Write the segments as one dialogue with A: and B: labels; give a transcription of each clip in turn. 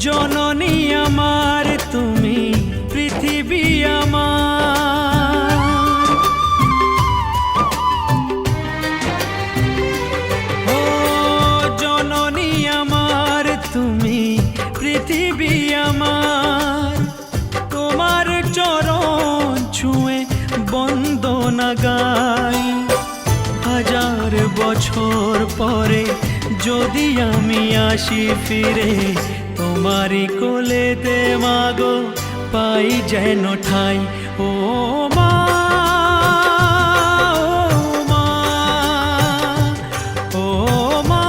A: জননী আমার তুমি পৃথিবী আমার, ও জননী আমার তুমি পৃথিবী আমার, তোমার চরণ ছুঁয়ে বন্দনা গাই। হাজার বছর পরে যদি আমি আসি ফিরে, তোমারই কোলেতে মাগো পাই যেন ঠাই। ও মা, ও মা, ও মা।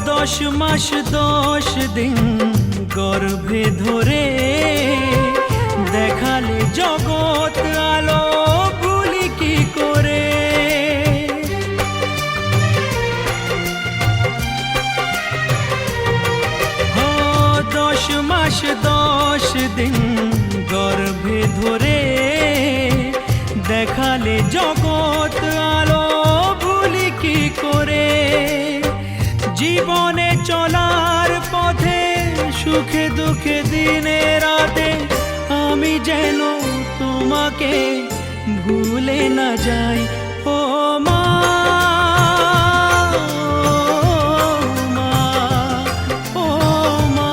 A: দশ মাস 10 দিন গর্ভে ধরে দেখালে জগৎ আলো ভুলি কি করে। 10 মাস 10 দিন গর্ভে ধরে দেখালে জগৎ আলো ভুলি কি করে। জীবনে চলার পথে সুখে দুঃখে দিনে রাতে আমি যেন তোমাকে ভুলে না যাই। ও মা, ও মা।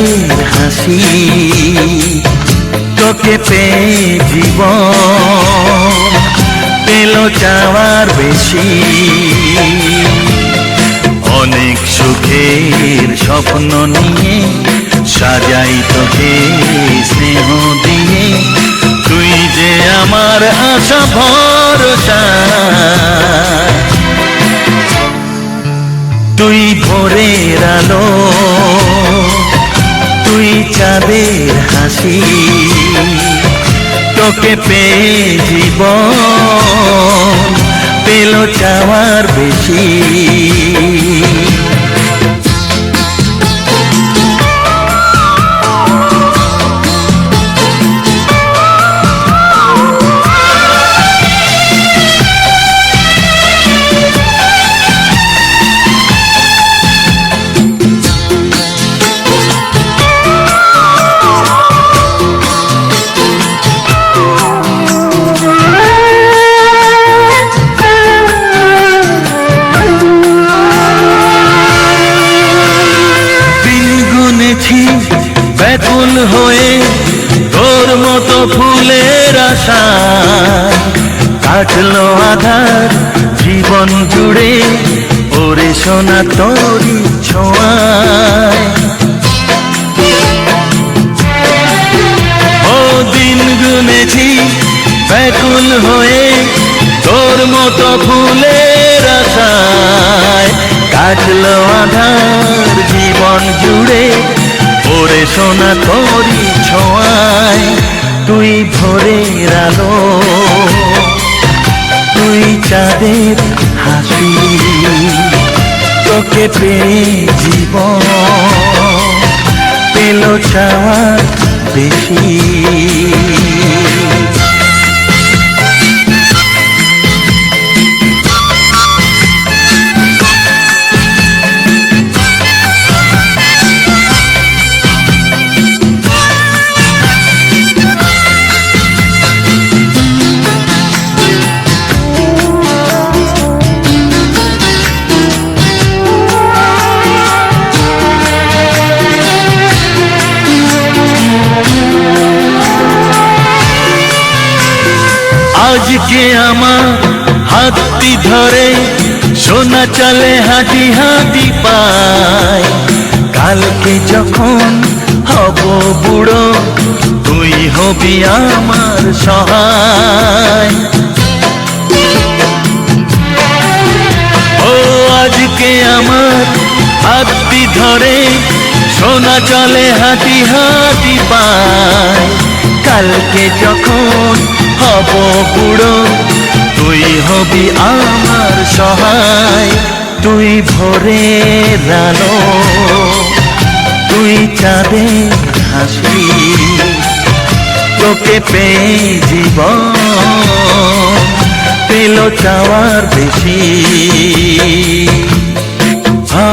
B: চাঁদের হাসি, তোকে পেয়ে জীবন পেল চাওয়ার বেশি। অনেক সুখের স্বপ্ন নিয়ে সাজাই তোকে স্নেহ দিয়ে, তুই যে আমার আশা ভরসা। তুই ভোরের আলো, তুই চাঁদের হাসি, তোকে পেয়ে জীবন পেল চাওয়ার বেশি। ব্যাকুল হয়ে তোর মতো ফুলের আশা, কাটলো আধার জীবন জুড়ে ওরে সোনা তোরি ছোঁয়ায়। ও দিন গুনেছি ব্যাকুল হয়ে তোর মতো ফুলের আশায়, কাটলো আধার জীবন জুড়ে ওরে সোনা তোরি ছোঁয়ায়। তুই ভোরের আলো, তুই চাঁদের হাসি, তোকে পেয়ে জীবন পেল চাওয়ার বেশি। আজকে আমার হাতটি ধরে সোনা চলে হাঁটি হাঁটি পায়, কালকে যখন হব বুড়ো তুই হবি আমার সহায়। ও আজকে আমার হাতটি ধরে সোনা চলে হাঁটি হাঁটি পায়, কালকে যখন হব বুড়ো তুই হবি আমার সহায়। তুই ভোরের আলো, তুই চাঁদের হাসি, তোকে পেয়ে জীবন পেল চাওয়ার বেশি। ও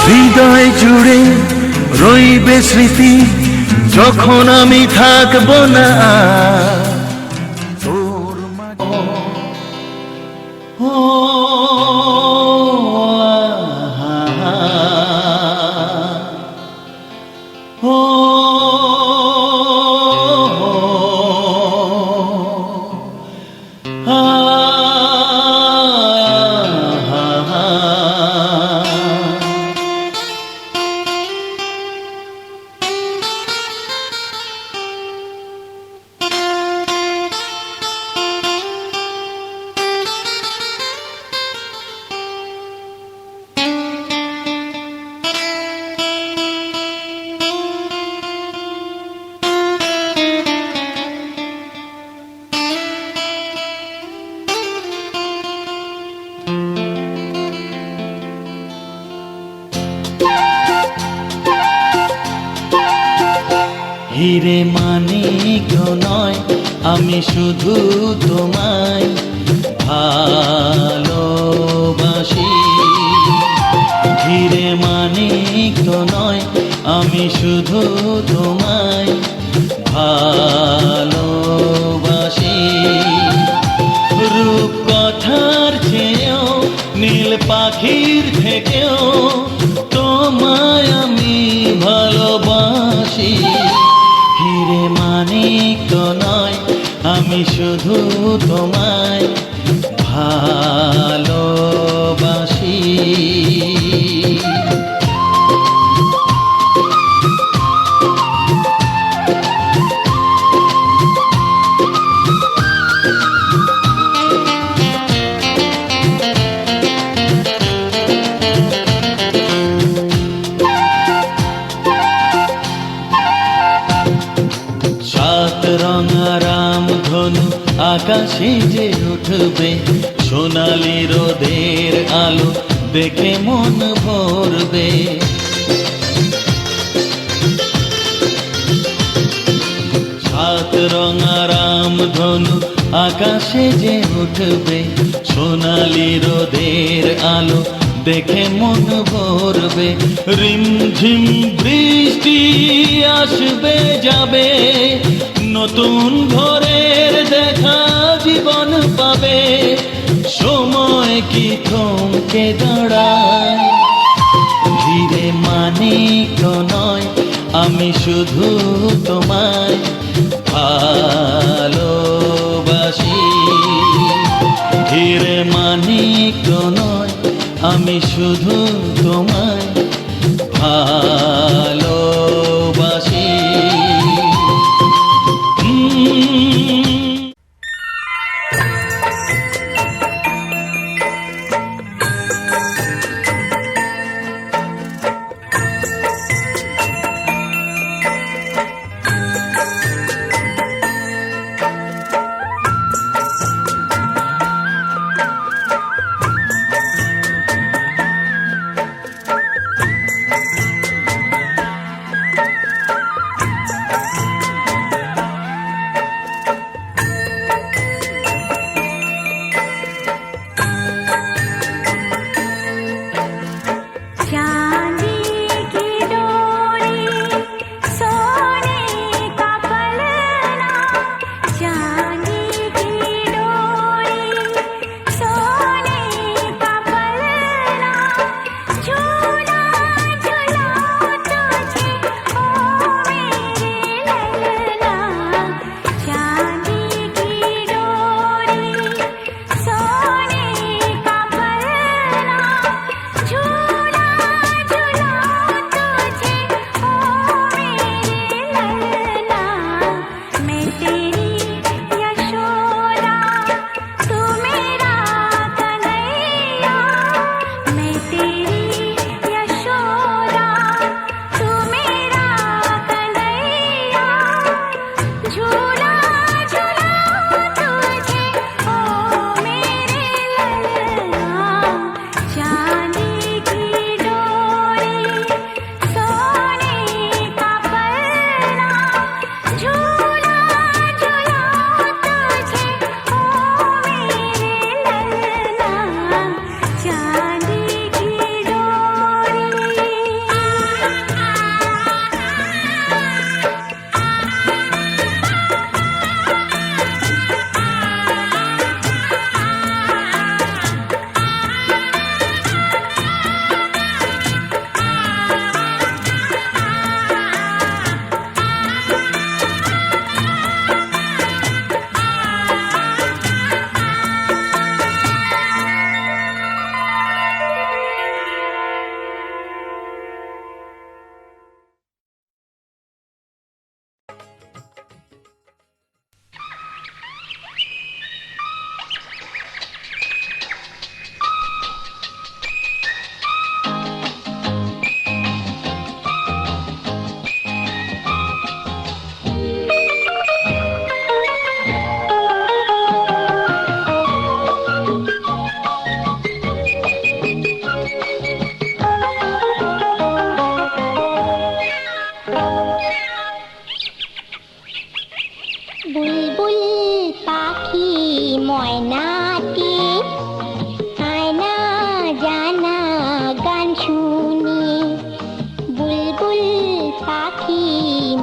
B: হৃদয় জুড়ে রইবে স্মৃতি যখন আমি থাকবো না। তোর হিরে মানিক নয়, আমি শুধু তোমায় ভালোবাসি। হিরে মানিক নয়, আমি শুধু তোমায় ভালোবাসি। রূপ কথার চেয়েও নীল পাখির থেকেও তোমায় আমি ভালোবাসি। হিরে মানিক তো নয়, আমি শুধু তোমায় ভালোবাসি। সাত রঙা রামধনু আকাশে যে উঠবে, সোনালি রোদের আলো দেখে মন ভরবে। সাত রঙা রামধনু আকাশে যে উঠবে, সোনালি রোদের আলো দেখে মন ভরবে। রিমঝিম বৃষ্টি আসবে যাবে, নতুন ভোরের দেখা জীবন পাবে। সময় কি থমকে দাঁড়ায়? হিরে মানিক তো নয়, আমি শুধু তোমায় ভালোবাসি। হিরে মানিক তো নয়, আমি শুধু তোমায় ভালোবাসি।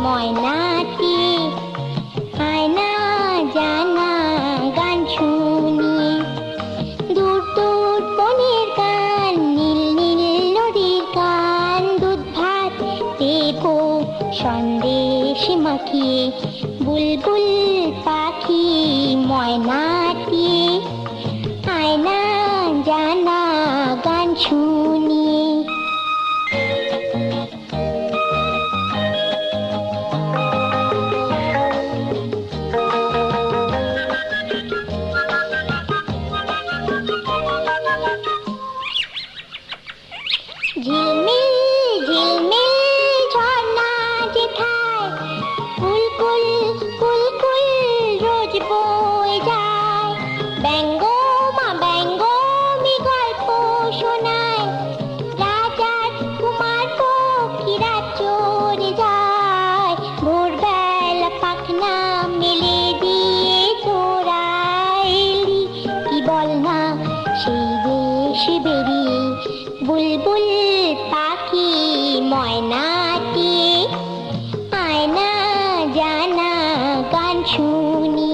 C: ময়নাটি আয়না জানা গান শুনি, দূর দূর বনের গান, নীল নীল নদীর গান, দুধ ভাত দেব সন্দেশ মাখিয়ে, বুলবুল পাখি ময়নাটি আয়না জানা গান শুনি। ঝিলমিল ঝিলমিল ঝর্ণা যেথায় কুলকুল কুলকুল রোজ বয়ে যায়, ব্যঙ্গ মা ব্যঙ্গ মি গল্প শোনায়, রাজার কুমার পক্ষীরা চড়ে যায়, ভোরবেলা পাখনা মেলে দিয়ে তোরা এলি, কি বল না সেই দেশ বেরিয়ে, বুলবুল পাখি ময়নাটি আয়না জানা গান শুনি।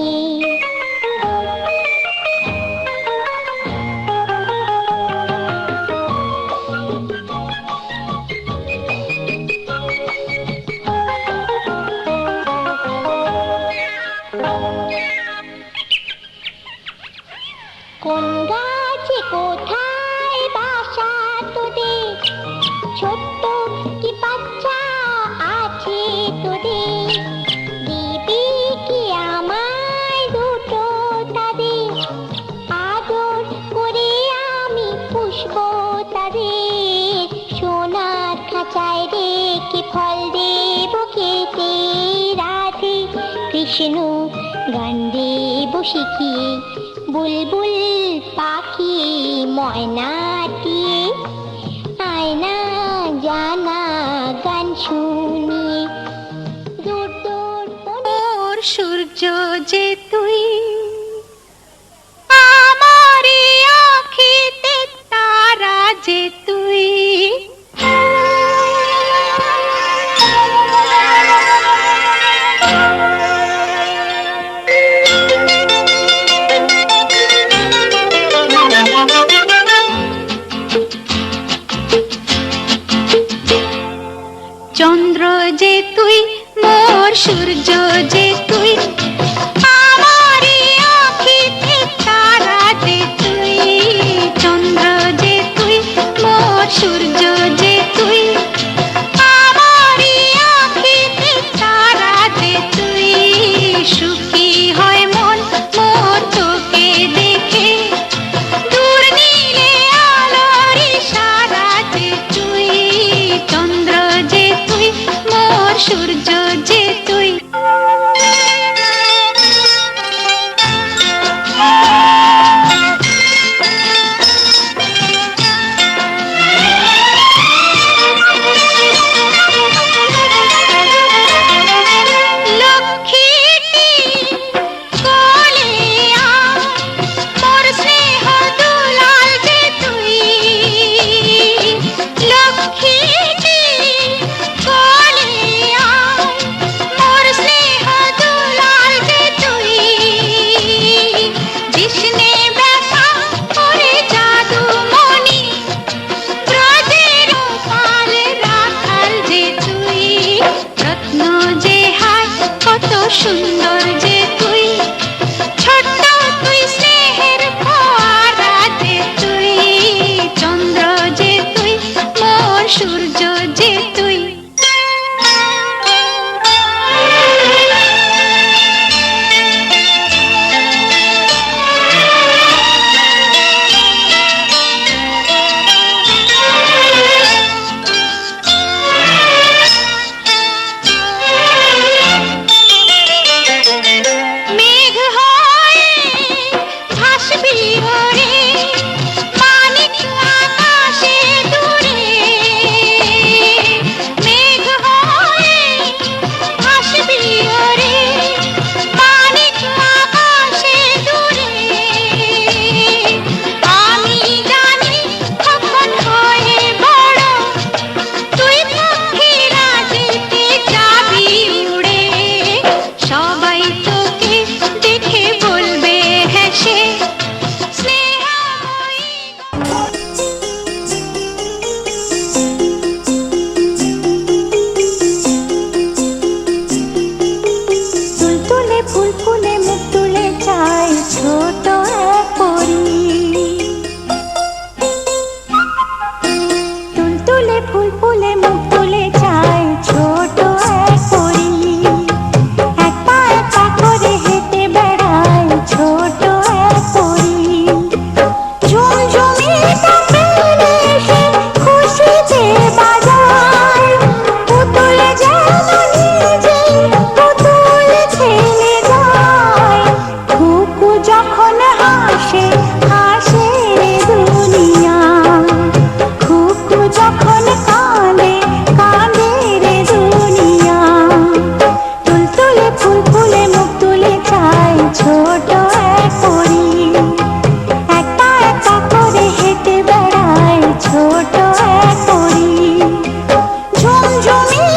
C: কোন গাছে কোথায় বাসা তোদের, ছোট্ট কি বাচ্চা আছে তোদের, দিবি কি আমায় দুটো তাদের, আদর করে আমি পুষবো তাদের, সোনার খাঁচায় রেখে ফল দেব খেতে, রাধে কৃষ্ণ গান দেব শিখিয়ে, বুলবুল পাখি ময়নাটি আয়না জানা গান শুনি, দূর দূর বনের সূর্য যে তুই, আমারই আঁখিতে তারা যে তুই, চন্দ্র যে তুই মোর সূর্য যে তুই, আমারই আঁখিতে তারা যে তুই, চন্দ্র যে তুই মোর সূর্য যে তুই, আমারই আঁখিতে তারা যে তুই, সুখী হয় মন মোর তোকে দেখে, দূর নীলে আলোর ইশারা যে তুই, চন্দ্র যে তুই মোর সূর্য যে তুই।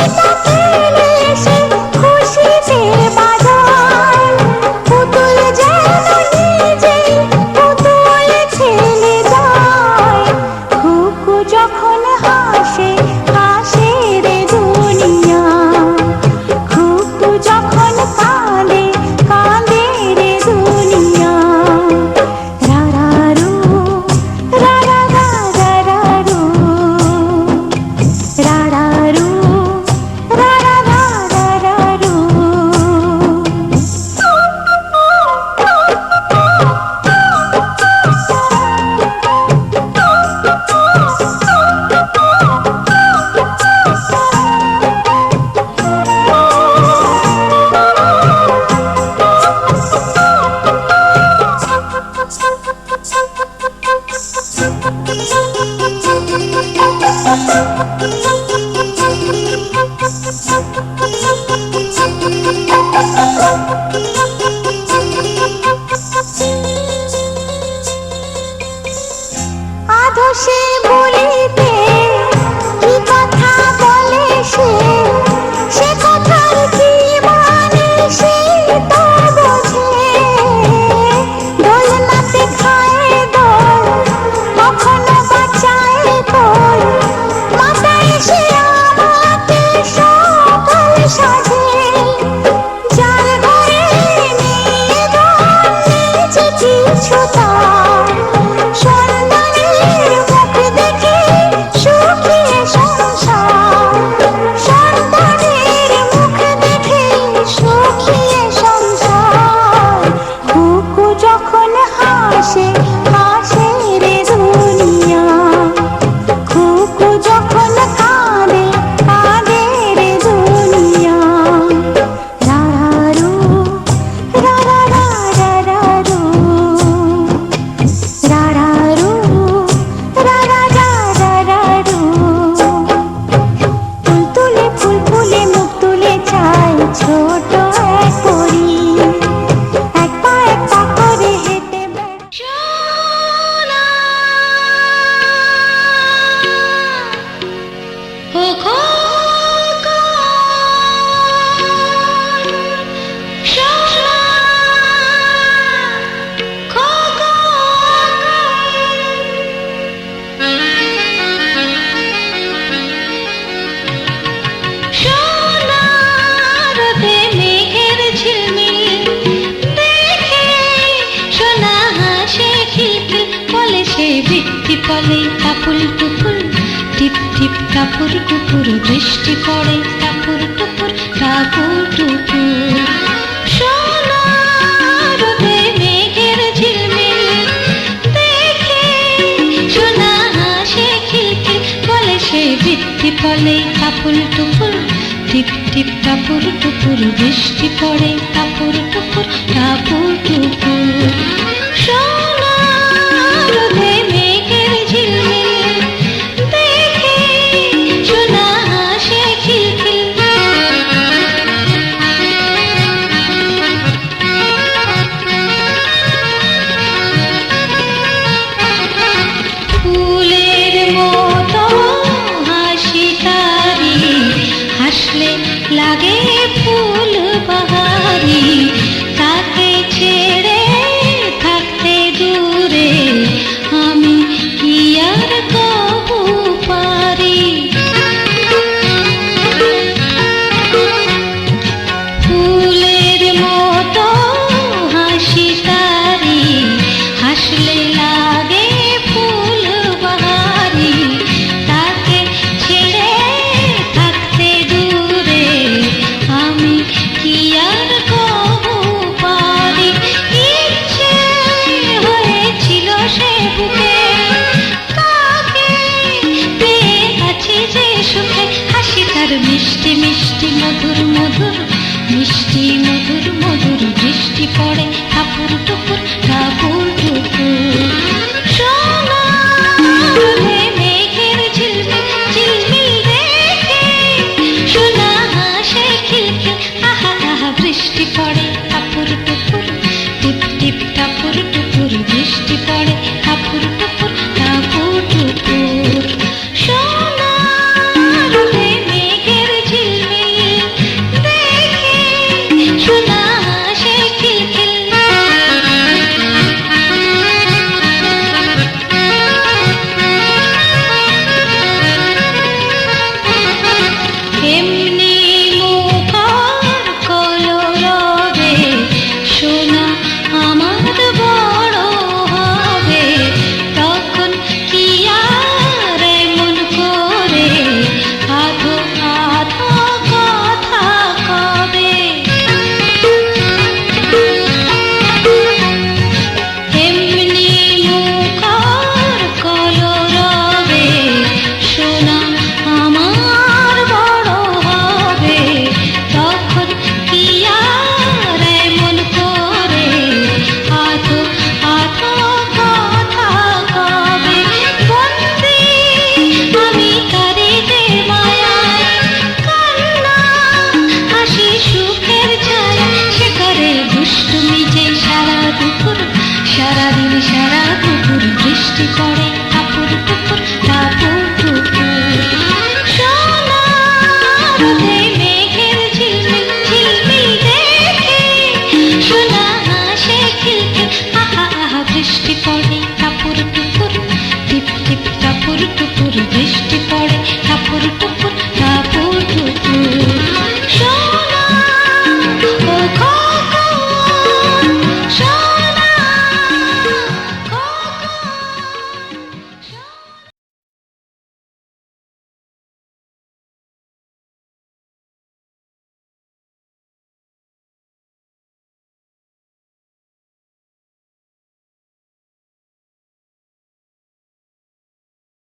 C: ঘড়িটা ফেলে এসে খুশিতে বাজায়, পুতুল যেন নিজেই পুতুল খেলে যায়। খুকু যখন হাসে হাসে রে দুনিয়া, খুকু যখন কাঁদে কাঁদে রে দুনিয়া। রারারু রারারা রারারু, রারারু রারারা রারারু। আধো সে বলিতে কি কথা বলে সে, সে কথার কি মানে সে তো বোঝে। দোলনাতে খায় দোল, কখনো বাঁচায় কোল, মাথায় সে আমাকে সকাল সাজে। যার ঘরে নেই ধন নেই যে কিছু তার, সন্তানের মুখ দেখে সুখিয়ে সংসার, সন্তানের মুখ দেখে সুখিয়ে সংসার। খুকু যখন হাসে হাসে রে দুনিয়া, খুকু যখন কাঁদে কাঁদে রে দুনিয়া। রারারু রারারা রারারু, রারারু রারারা রারারু। তুলতুলে ফুলফুলে মুখ তুলে চাই ছোট এক পরী, এক পা করে হেঁটে সোনা ও খোকা, সোনা খোকা। সোনারতে মেঘের ঝিলমিল দেখে সোনা হাসে খিলখিল, বলে সে বৃষ্টি পলে টাপুল টুপুল, টিপ টিপ টাপুর টুপুর, বৃষ্টি পড়ে টাপুর টুপুর টাপুর টুপুর। সোনারতে মেঘের ঝিলমিল দেখে সোনা হাসে খিলখিল, বলে সে বৃষ্টি পলে টাপুল টুপুল, টিপ টিপ টাপুর টুপুর, বৃষ্টি পড়ে টাপুর টুপুর টাপুর টুপুর। সোনারতে মেঘের ঝিলমিল দেখে সোনা হাসে খিলখিল। ফুলের মতো হাসি তারি, হাসলে লাগে ফুল বাহারি, তাকে ছেড়ে থাকতে দূরে আমি কি আর কবু পারি। ফুলের মতো হাসি তারি, হাসলে লাগে ফুল বাহারি, তাকে ছেড়ে থাকতে দূরে আমি কি আর কবু পারি। ইচ্ছে হয়েছিল সে বুকে, কাকে পেয়ে আছি যে সুখে, হাসি তার মিষ্টি মিষ্টি মধুর মধুর, মিষ্টি মধুর মধুর, বৃষ্টি পড়ে টাপুর টুপুর টাপুর